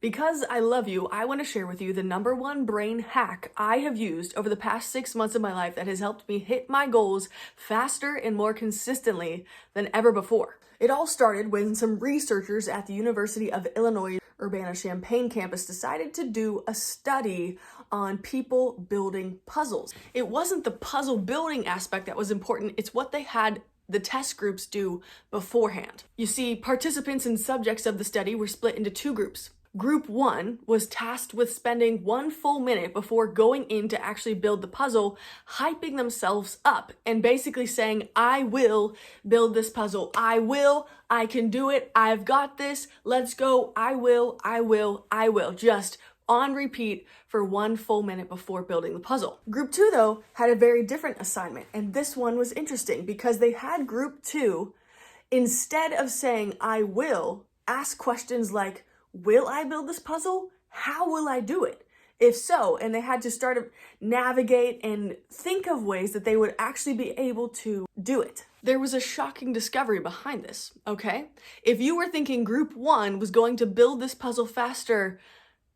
Because I love you, I want to share with you the number one brain hack I have used over the past 6 months of my life that has helped me hit my goals faster and more consistently than ever before. It all started when some researchers at the University of Illinois Urbana-Champaign campus decided to do a study on people building puzzles. It wasn't the puzzle building aspect that was important, it's what they had the test groups do beforehand. You see, participants and subjects of the study were split into two groups. Group 1 was tasked with spending 1 full minute before going in to actually build the puzzle, hyping themselves up and basically saying, I will build this puzzle. I can do it. I've got this. Let's go. I will. Just on repeat for 1 full minute before building the puzzle. Group 2, though, had a very different assignment. And this one was interesting because they had Group 2, instead of saying, I will, ask questions like, will I build this puzzle? How will I do it? If so, and they had to start to navigate and think of ways that they would actually be able to do it. There was a shocking discovery behind this, okay? If you were thinking Group 1 was going to build this puzzle faster,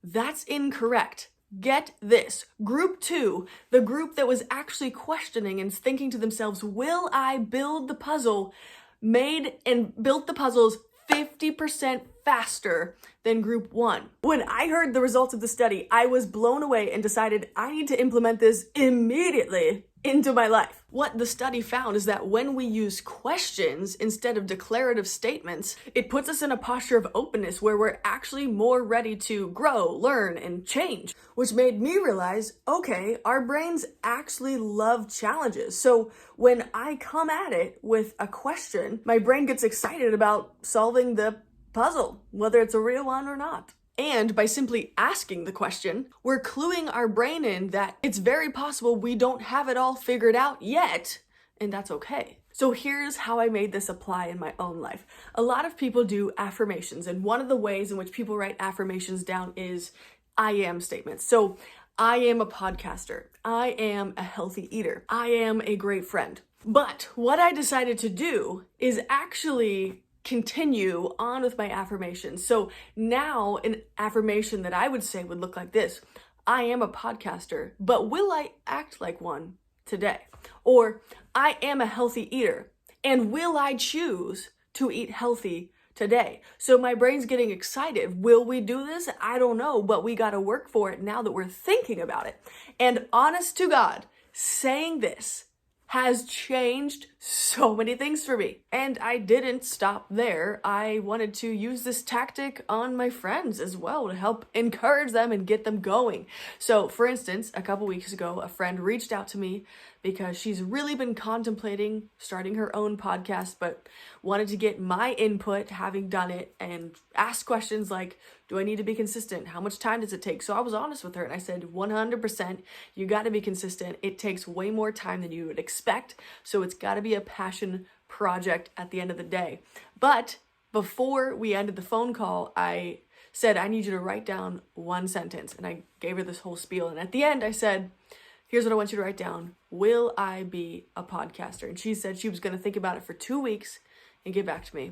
that's incorrect. Get this. Group 2, the group that was actually questioning and thinking to themselves, will I build the puzzle, made and built the puzzles 50% faster than Group 1. When I heard the results of the study, I was blown away and decided I need to implement this immediately into my life. What the study found is that when we use questions instead of declarative statements, it puts us in a posture of openness where we're actually more ready to grow, learn, and change, which made me realize, okay, our brains actually love challenges. So when I come at it with a question, my brain gets excited about solving the puzzle, whether it's a real one or not. And by simply asking the question, we're cluing our brain in that it's very possible we don't have it all figured out yet, and that's okay. So here's how I made this apply in my own life. A lot of people do affirmations, and one of the ways in which people write affirmations down is I am statements. So I am a podcaster. I am a healthy eater. I am a great friend. But what I decided to do is actually continue on with my affirmations. So now an affirmation that I would say would look like this. I am a podcaster, but will I act like one today? Or I am a healthy eater, and will I choose to eat healthy today? So my brain's getting excited. Will we do this? I don't know, but we got to work for it now that we're thinking about it. And honest to God, saying this has changed so many things for me. And I didn't stop there. I wanted to use this tactic on my friends as well to help encourage them and get them going. So for instance, a couple weeks ago, a friend reached out to me because she's really been contemplating starting her own podcast, but wanted to get my input having done it and ask questions like, do I need to be consistent? How much time does it take? So I was honest with her and I said, 100%, you got to be consistent. It takes way more time than you would expect. So it's got to be a passion project at the end of the day. But before we ended the phone call, I said, I need you to write down one sentence. And I gave her this whole spiel. And at the end, I said, here's what I want you to write down. Will I be a podcaster? And she said she was going to think about it for 2 weeks and get back to me.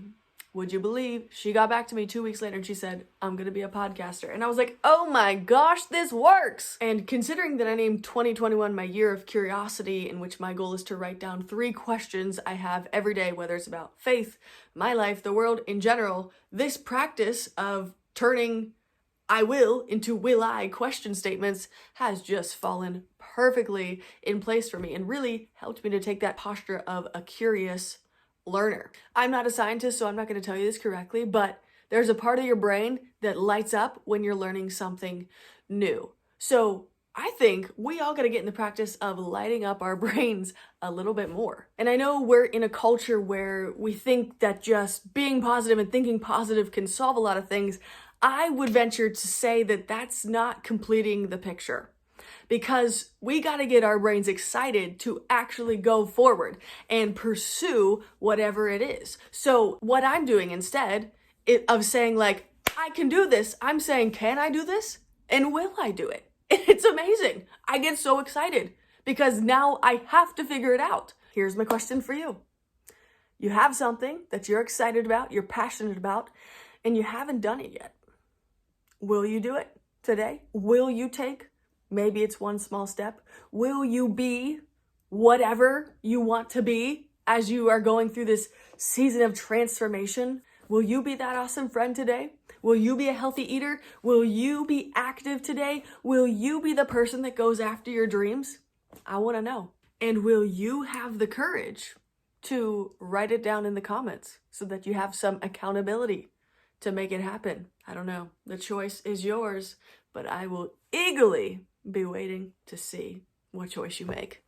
Would you believe she got back to me 2 weeks later and she said, I'm going to be a podcaster. And I was like, oh my gosh, this works. And considering that I named 2021 my year of curiosity, in which my goal is to write down 3 questions I have every day, whether it's about faith, my life, the world in general, this practice of turning I will into will I question statements has just fallen perfectly in place for me and really helped me to take that posture of a curious learner. I'm not a scientist, so I'm not going to tell you this correctly, but there's a part of your brain that lights up when you're learning something new. So I think we all got to get in the practice of lighting up our brains a little bit more. And I know we're in a culture where we think that just being positive and thinking positive can solve a lot of things. I would venture to say that that's not completing the picture, because we got to get our brains excited to actually go forward and pursue whatever it is. So what I'm doing instead of saying like, I can do this, I'm saying, can I do this? And will I do it? It's amazing. I get so excited because now I have to figure it out. Here's my question for you. You have something that you're excited about, you're passionate about, and you haven't done it yet. Will you do it today? Will you take? Maybe it's one small step. Will you be whatever you want to be as you are going through this season of transformation? Will you be that awesome friend today? Will you be a healthy eater? Will you be active today? Will you be the person that goes after your dreams? I want to know. And will you have the courage to write it down in the comments so that you have some accountability to make it happen? I don't know. The choice is yours, but I will eagerly be waiting to see what choice you make.